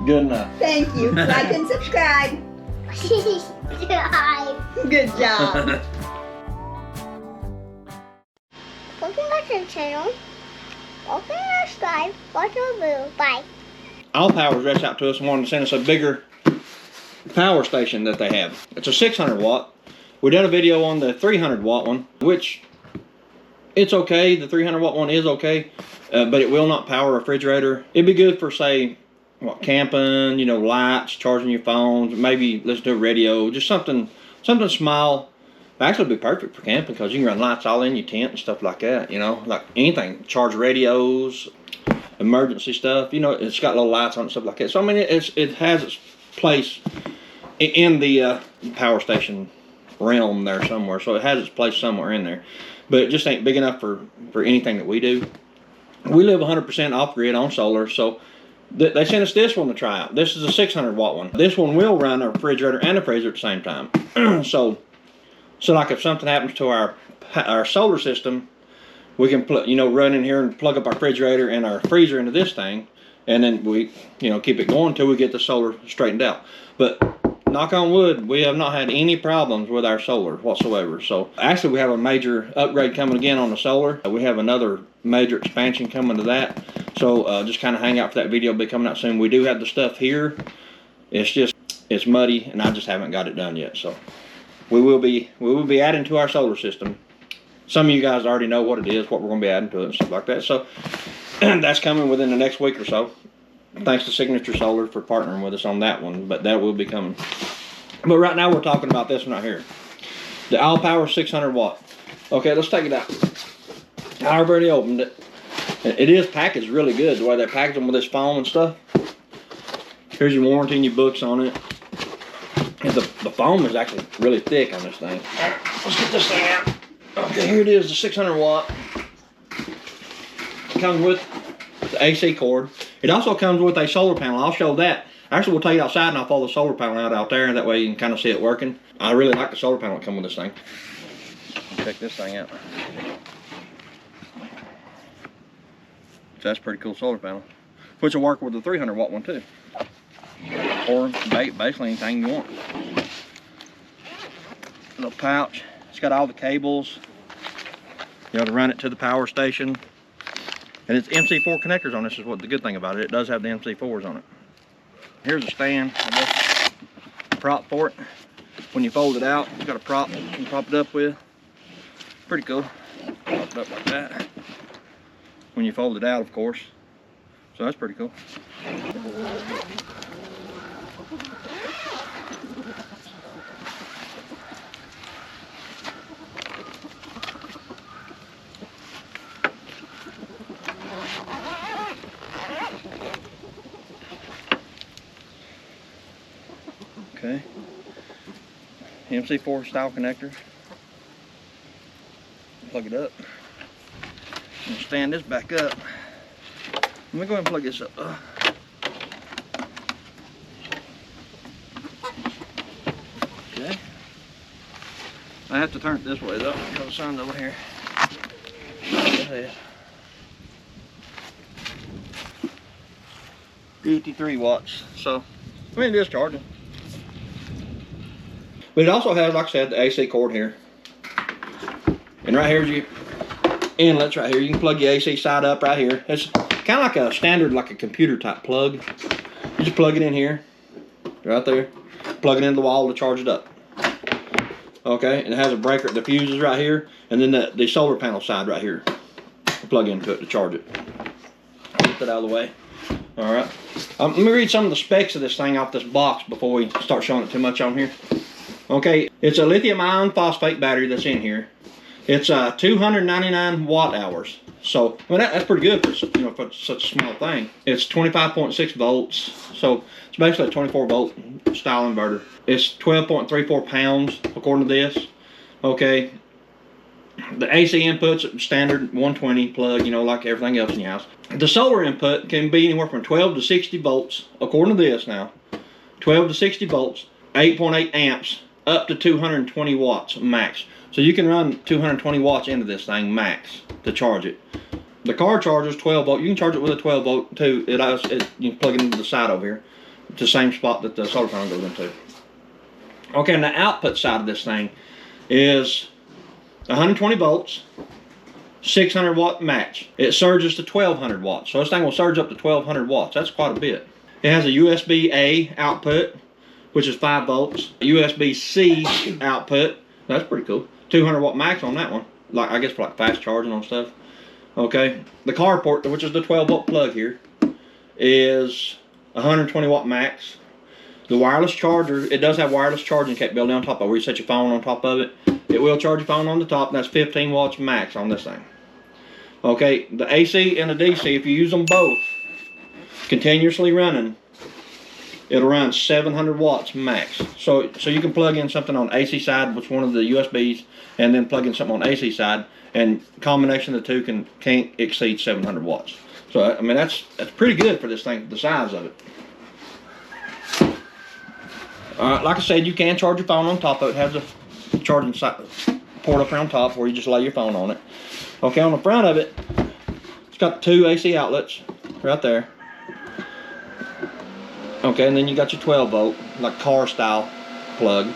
Good enough. Thank you. Like and subscribe. Good job. Welcome to the channel. Welcome to subscribe. Watch our video. Bye. Allpowers reached out to us and wanted to send us a bigger power station that they have. It's a 600 watt. We did a video on the 300 watt one, which it's okay. The 300 watt one is okay, but it will not power a refrigerator. It'd be good for, say, what, camping, you know, lights, charging your phones, maybe listen to a radio, just something small. Actually, it'd be perfect for camping because you can run lights all in your tent and stuff like that, you know, like anything. Charge radios, emergency stuff, you know, it's got little lights on it and stuff like that. So, I mean, it has its place in the power station realm there somewhere. So, it has its place somewhere in there. But it just ain't big enough for anything that we do. We live 100% off-grid on solar, so they sent us this one to try out. This is a 600 watt one. This one will run a refrigerator and a freezer at the same time. So like if something happens to our solar system, we can run in here and plug up our refrigerator and our freezer into this thing, and then we keep it going until we get the solar straightened out. But knock on wood, we have not had any problems with our solar whatsoever. So actually we have a major upgrade coming again on the solar. We have another major expansion coming to that. So just kind of hang out for that video. It'll be coming out soon. We do have the stuff here. It's muddy and I just haven't got it done yet. So we will be adding to our solar system. Some of you guys already know what it is, what we're going to be adding to it and stuff like that. So that's coming within the next week or so. Thanks to Signature Solar for partnering with us on that one, but that will be coming. But right now we're talking about this one right here, the Allpowers 600 watt. Okay, let's take it out. I've already opened it. It is packaged really good the way they package them with this foam and stuff. Here's your warranty and your books on it. And the foam is actually really thick on this thing. All right, let's get this thing out. Okay, here it is, the 600 watt. It comes with the AC cord. It also comes with a solar panel. I'll show that. Actually, we'll take it outside and I'll pull the solar panel out there. That way you can kind of see it working. I really like the solar panel that comes with this thing. Check this thing out. So that's a pretty cool solar panel. Which will work with the 300 watt one too. Or basically anything you want. Little pouch. It's got all the cables. You know, to run it to the power station. And it's MC4 connectors on this is what the good thing about it. It does have the MC4s on it. Here's a stand, I guess, prop for it. When you fold it out, it's got a prop you can prop it up with. Pretty cool. Prop it up like that. When you fold it out, of course. So that's pretty cool. Okay, MC4 style connector. Plug it up. I'm gonna stand this back up. Let me go ahead and plug this up. Okay. I have to turn it this way though because the sun's over here. 53 watts. So, I mean, it is charging. But it also has, like I said, the AC cord here. And right here's your inlets right here. You can plug your AC side up right here. It's kind of like a standard, like a computer type plug. You just plug it in here, right there. Plug it into the wall to charge it up. Okay, and it has a breaker that fuses right here. And then the solar panel side right here. Plug into it to charge it. Get that out of the way. All right. Let me read some of the specs of this thing off this box before we start showing it too much on here. Okay, it's a lithium iron phosphate battery that's in here. It's 299 watt hours. So, I mean, that's pretty good for, for such a small thing. It's 25.6 volts. So, it's basically a 24 volt style inverter. It's 12.34 pounds according to this. Okay. The AC input's standard 120 plug, like everything else in your house. The solar input can be anywhere from 12 to 60 volts, according to this now. 12 to 60 volts, 8.8 amps, up to 220 watts max. So you can run 220 watts into this thing max to charge it. The car charger is 12 volt. You can charge it with a 12 volt too. You can plug it into the side over here. It's the same spot that the solar panel goes into. Okay, and the output side of this thing is 120 volts, 600 watt match. It surges to 1200 watts. So this thing will surge up to 1200 watts. That's quite a bit. It has a USB-A output, which is 5 volts. USB-C output. That's pretty cool. 200 watt max on that one. Like, I guess for like fast charging on stuff. Okay. The car port, which is the 12 volt plug here, is 120 watt max. The wireless charger, it does have wireless charging capability on top of it, where you set your phone on top of it. It will charge your phone on the top, and that's 15 watts max on this thing. Okay, the AC and the DC, if you use them both continuously running, it'll run 700 watts max. So you can plug in something on AC side with one of the USBs, and then plug in something on AC side, and combination of the two can't exceed 700 watts. So I mean that's pretty good for this thing, the size of it. Like I said, you can charge your phone on top of it. It has a charging port up here on top where you just lay your phone on it. Okay, on the front of it, it's got 2 AC outlets right there. Okay, and then you got your 12 volt, like car style plug.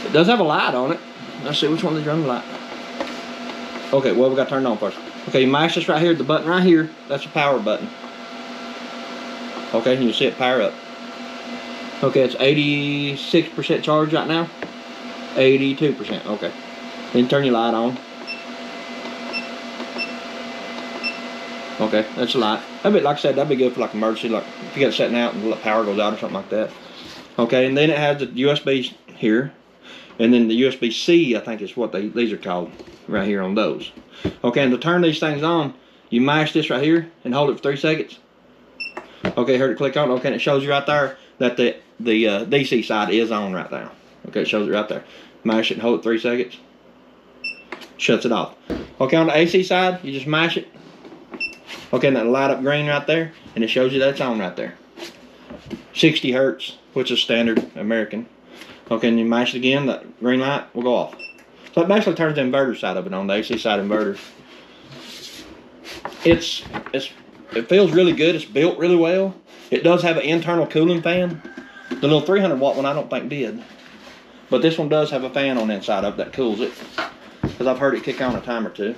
It does have a light on it. Let's see which one they run the light. Okay, well we got turned on first. Okay, you mash this right here, the button right here, that's the power button. Okay, and you see it power up. Okay, it's 86% charged right now. 82%, okay. Then turn your light on. Okay, that's a light. That'd be, like I said, that'd be good for like emergency, like if you got it setting out and the power goes out or something like that. Okay, and then it has the USB here, and then the USB-C, I think is what these are called, right here on those. Okay, and to turn these things on, you mash this right here and hold it for 3 seconds. Okay, heard it click on. Okay, and it shows you right there that the DC side is on right now. Okay, it shows it right there. Mash it and hold it 3 seconds. Shuts it off. Okay, on the AC side, you just mash it. Okay, and that'll light up green right there, and it shows you that it's on right there. 60 hertz, which is standard American. Okay, and you mash it again, that green light will go off. So it basically turns the inverter side of it on, the AC side inverter. It feels really good. It's built really well. It does have an internal cooling fan. The little 300 watt one I don't think did. But this one does have a fan on the inside of it that cools it. Because I've heard it kick on a time or two.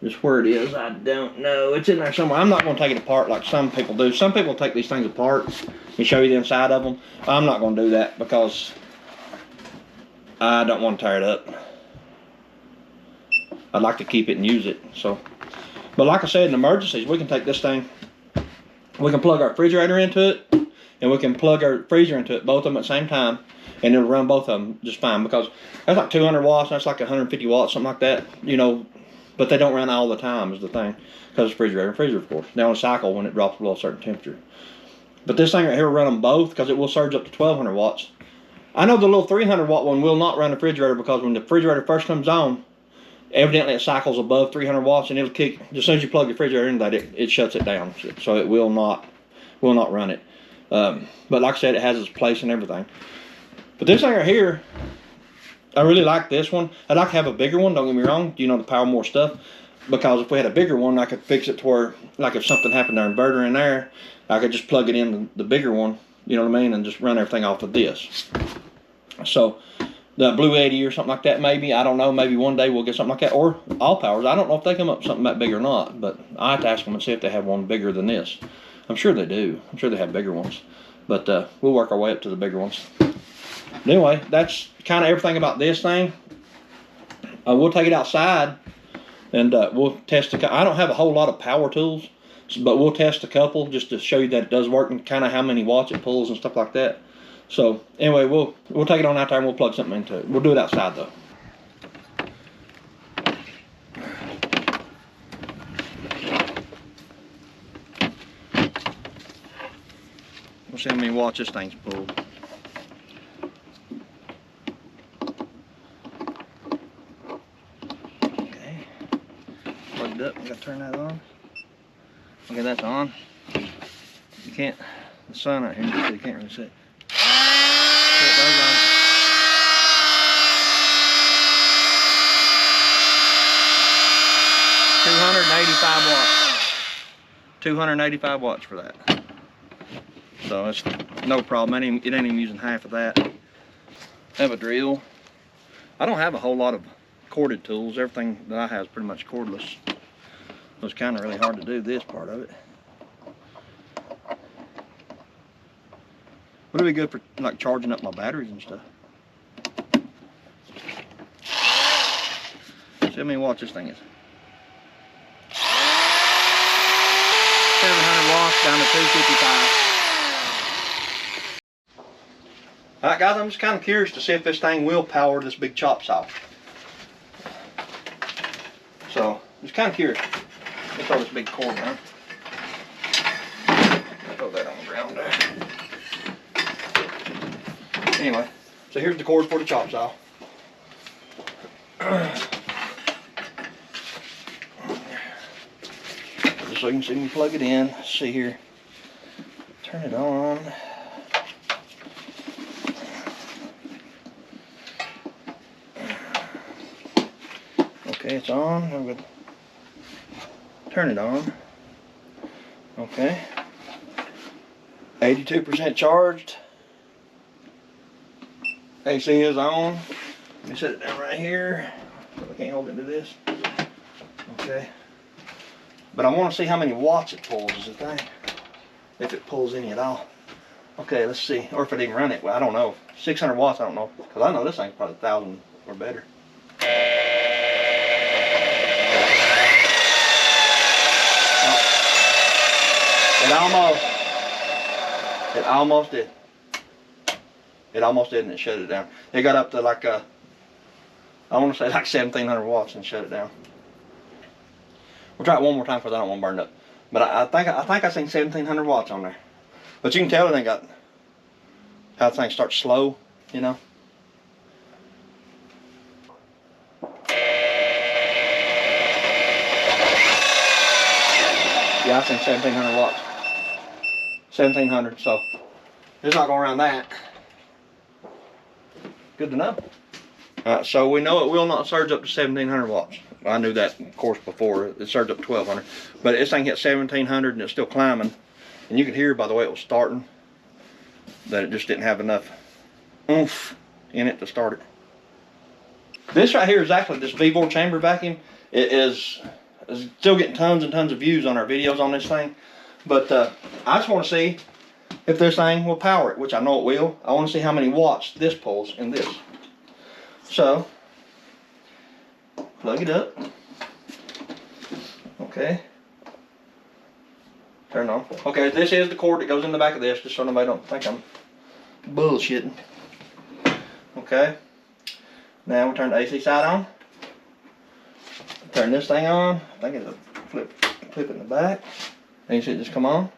Just where it is, I don't know. It's in there somewhere. I'm not going to take it apart like some people do. Some people take these things apart and show you the inside of them. I'm not going to do that because I don't want to tear it up. I'd like to keep it and use it. But like I said, in emergencies, we can take this thing. We can plug our refrigerator into it, and we can plug our freezer into it, both of them at the same time, and it'll run both of them just fine. Because that's like 200 watts, and that's like 150 watts, something like that. You know. But they don't run all the time is the thing, because it's refrigerator and freezer, of course. They only cycle when it drops below a certain temperature. But this thing right here will run them both because it will surge up to 1200 watts. I know the little 300 watt one will not run the refrigerator because when the refrigerator first comes on, evidently it cycles above 300 watts and it'll kick, as soon as you plug the refrigerator into that, it shuts it down. So it will not run it. But like I said, it has its place and everything. But this thing right here, I really like this one. I'd like to have a bigger one, don't get me wrong, you know, to power more stuff. Because if we had a bigger one, I could fix it to where, like if something happened to our inverter in there, I could just plug it in the bigger one, you know what I mean, and just run everything off of this. So, the Blue 80 or something like that maybe, I don't know, maybe one day we'll get something like that. Or Allpowers, I don't know if they come up with something that big or not, but I have to ask them and see if they have one bigger than this. I'm sure they do. I'm sure they have bigger ones. But we'll work our way up to the bigger ones. But anyway, that's kind of everything about this thing. We'll take it outside and we'll test I don't have a whole lot of power tools, but we'll test a couple just to show you that it does work and kind of how many watts it pulls and stuff like that. So anyway, we'll take it on out there and we'll plug something into it. We'll do it outside though. We'll see how many watts this thing's pulled. Up. We gotta turn that on. Okay, that's on. You can't, the sun out here, so you can't really see it. So it does on. 285 watts. 285 watts for that. So it's no problem. It ain't even using half of that. I have a drill. I don't have a whole lot of corded tools. Everything that I have is pretty much cordless. So it's kind of really hard to do this part of it. Would it be good for like charging up my batteries and stuff? See how many watts this thing is. 700 watts down to 255. Alright guys, I'm just kind of curious to see if this thing will power this big chop saw. So, just kind of curious. Let's throw this big cord down. Throw that on the ground there. Anyway, so here's the cord for the chop saw. Just so you can see me plug it in. Let's see here. Turn it on. Okay, it's on. I'm going to turn it on. Okay. 82% charged. AC is on. Let me set it down right here. So I can't hold it to this. Okay. But I want to see how many watts it pulls is the thing. If it pulls any at all. Okay, let's see. Or if it even run it. Well, I don't know. 600 watts, I don't know. Because I know this thing's probably 1,000 or better. It almost did. It almost did and it shut it down. It got up to like I want to say like 1,700 watts and shut it down. We'll try it one more time because I don't want to burn it up. But I think I seen 1,700 watts on there. But you can tell it ain't got how the thing starts slow, you know. Yeah, I seen 1,700 watts. 1,700, so it's not going around that. Good to know. Alright, so we know it will not surge up to 1,700 watts. I knew that, of course, before. It surged up to 1,200. But this thing hit 1,700 and it's still climbing. And you could hear by the way it was starting that it just didn't have enough oomph in it to start it. This right here is actually this V4 chamber vacuum. It is still getting tons and tons of views on our videos on this thing. But I just want to see if this thing will power it, which I know it will. I want to see how many watts this pulls in this. So, plug it up. Okay. Turn on. Okay, this is the cord that goes in the back of this, just so nobody don't think I'm bullshitting. Okay. Now we'll turn the AC side on. Turn this thing on. I think it's a flip in the back. And you see it just come on.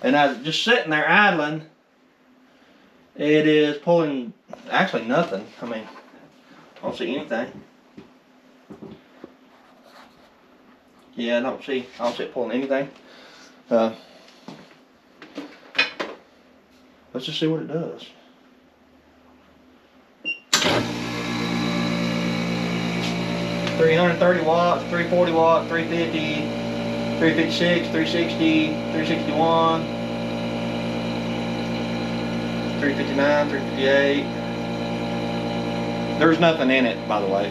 And as just sitting there idling, it is pulling actually nothing. I mean, I don't see anything. Yeah, I don't see it pulling anything. Let's just see what it does. $330 watts, 340 watts, 350, 356, 360, 361, 359, 358. There's nothing in it, by the way.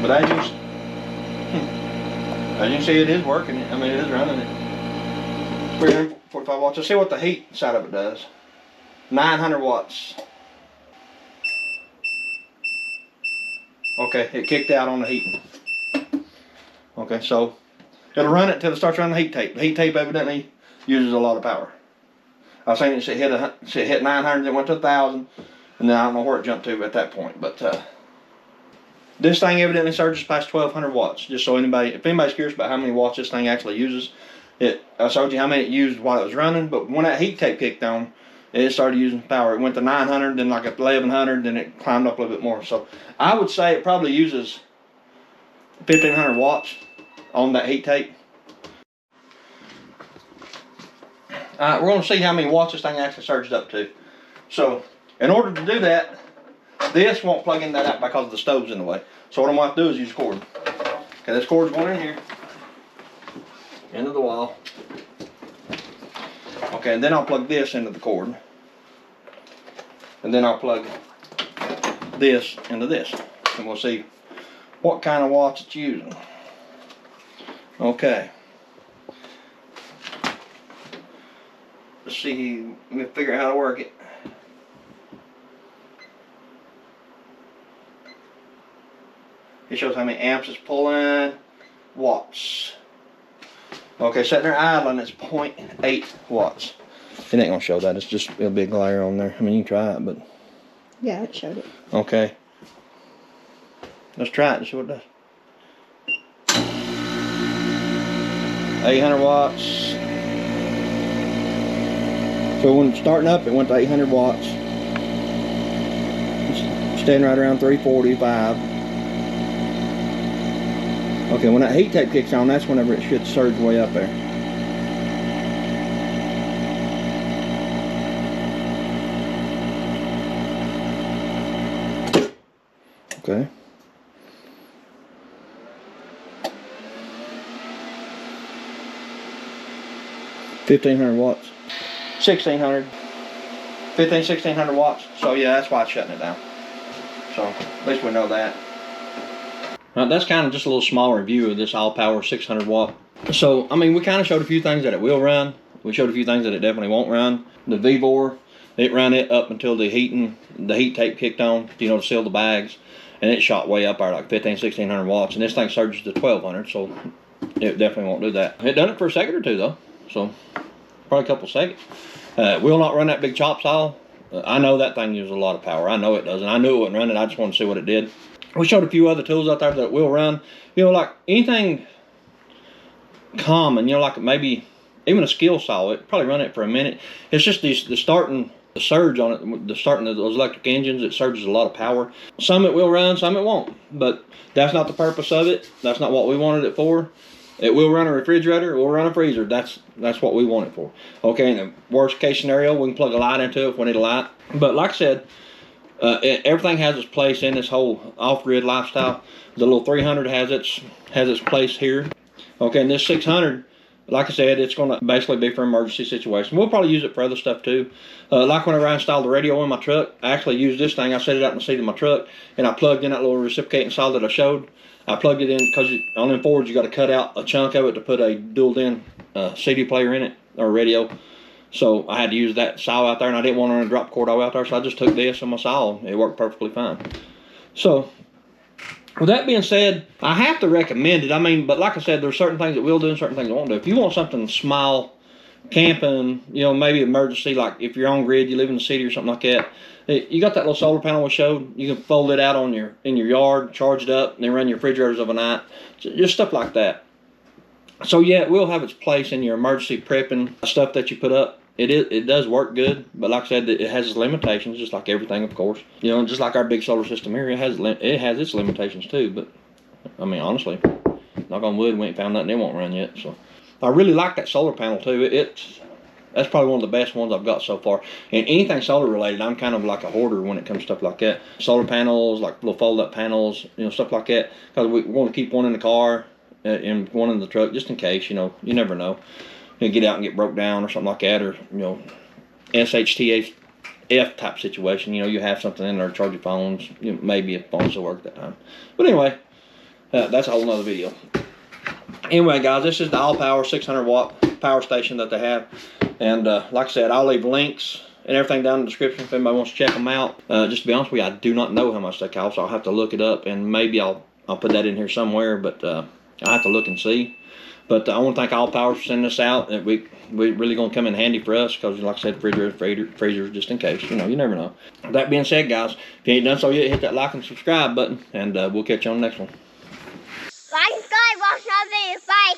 But as you can see, it is working. I mean, it is running it. 345 watts. Let's see what the heat side of it does. 900 watts. Okay, it kicked out on the heating. Okay, so it'll run it until it starts running the heat tape. The heat tape evidently uses a lot of power. I've seen it hit 900, then went to 1,000, and then I don't know where it jumped to at that point. But this thing evidently surges past 1,200 watts. Just so if anybody's curious about how many watts this thing actually uses, I showed you how many it used while it was running. But when that heat tape kicked on, it started using power. It went to 900, then like 1,100, then it climbed up a little bit more. So I would say it probably uses 1,500 watts on that heat tape. We're going to see how many watts this thing actually surged up to. So in order to do that, this won't plug in that out because the stove's in the way. So what I'm going to have to do is use a cord. Okay, this cord's going in here. into the wall. Okay, and then I'll plug this into the cord. And then I'll plug this into this. And we'll see what kind of watts it's using. Okay. Let's see, let me figure out how to work it. It shows how many amps it's pulling, watts. Okay, sitting there idling, it's 0.8 watts. It ain't gonna show that, it's just a big glare on there. I mean, you can try it, but. Yeah, it showed it. Okay. Let's try it and see what it does. 800 watts. So when it's starting up, it went to 800 watts. It's staying right around 345. Okay, when that heat tape kicks on, that's whenever it should surge way up there. Okay. $1,500 watts. 1,600. 1,600 watts. So yeah, that's why it's shutting it down. So at least we know that. Now, that's kind of just a little small review of this Allpowers 600 watt. So, I mean, we kind of showed a few things that it will run. We showed a few things that it definitely won't run. The V-bore, it ran it up until the heat tape kicked on, you know, to seal the bags. And it shot way up there, like 1,500 watts. And this thing surges to 1,200, so it definitely won't do that. It done it for a second or two, though. So, probably a couple seconds. Will not run that big chop saw. I know that thing uses a lot of power. I know it does. And I knew it wouldn't run it. I just wanted to see what it did. We showed a few other tools out there that will run. You know, like anything common, you know, like maybe even a skill saw, it probably run it for a minute. It's just the surge on it, the starting of those electric engines, it surges a lot of power. Some it will run, some it won't. But that's not the purpose of it. That's not what we wanted it for. It will run a refrigerator, it will run a freezer. That's what we want it for. Okay, in the worst case scenario, we can plug a light into it if we need a light. But like I said, everything has its place in this whole off-grid lifestyle. The little 300 has its place here. Okay, and this 600, like I said, it's going to basically be for emergency situations. We'll probably use it for other stuff too. Like whenever I installed the radio in my truck, I actually used this thing. I set it out in the seat of my truck, and I plugged in that little reciprocating saw that I showed. I plugged it in because on them Fords you got to cut out a chunk of it to put a dual-in CD player in it, or radio. So I had to use that saw out there, and I didn't want to run a drop cord all out there, so I just took this and my saw. It worked perfectly fine. So, with that being said, I have to recommend it. I mean, but like I said, there's certain things that we'll do and certain things that won't do. If you want something small, camping, you know, maybe emergency, like if you're on grid, you live in the city or something like that, you got that little solar panel we showed. You can fold it out in your yard, charge it up, and then run your refrigerators overnight. Just stuff like that. So yeah, it will have its place in your emergency prepping stuff that you put up. It does work good, but like I said, it has its limitations, just like everything, of course. You know, just like our big solar system here, it has its limitations too. But I mean, honestly, knock on wood, we ain't found nothing it won't run yet. So I really like that solar panel too. That's probably one of the best ones I've got so far. And anything solar related, I'm kind of like a hoarder when it comes to stuff like that. Solar panels, like little fold up panels, you know, stuff like that. Because we want to keep one in the car and one in the truck just in case. You know, you never know. You get out and get broke down or something like that, or you know, SHTF type situation. You know, you have something in there to charge your phones. You know, maybe if phones will work at that time. But anyway, that's a whole nother video. Anyway, guys, this is the Allpowers 600 watt power station that they have, and like I said, I'll leave links and everything down in the description if anybody wants to check them out. Just to be honest with you, I do not know how much they cost, so I'll have to look it up, and maybe I'll put that in here somewhere, but I'll have to look and see. But I want to thank Allpowers for sending this out. We really going to come in handy for us because, like I said, freezers, just in case. You know, you never know. That being said, guys, if you ain't done so yet, hit that like and subscribe button, and we'll catch you on the next one. Like, subscribe, watch another video. Bye.